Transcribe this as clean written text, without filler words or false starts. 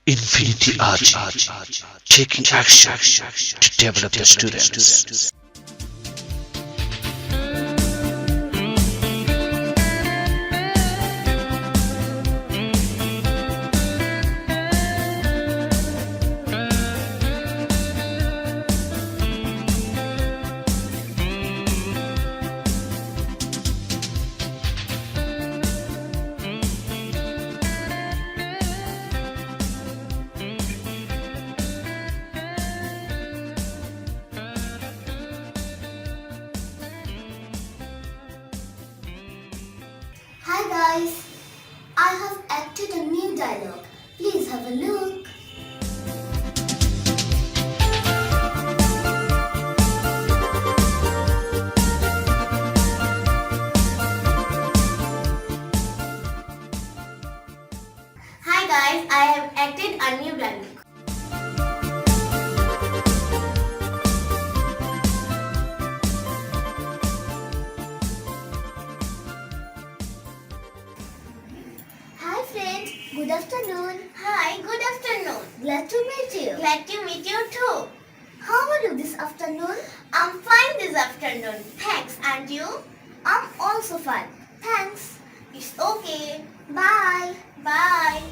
Infinity Ahzee, taking action to develop the students. Hi guys, I have acted a new dialogue. Please have a look. Hi guys, I have acted a new dialogue. Hi friends, good afternoon. Hi, good afternoon. Glad to meet you. Glad to meet you too. How are you this afternoon? I'm fine this afternoon. Thanks. And you? I'm also fine. Thanks. It's okay. Bye. Bye.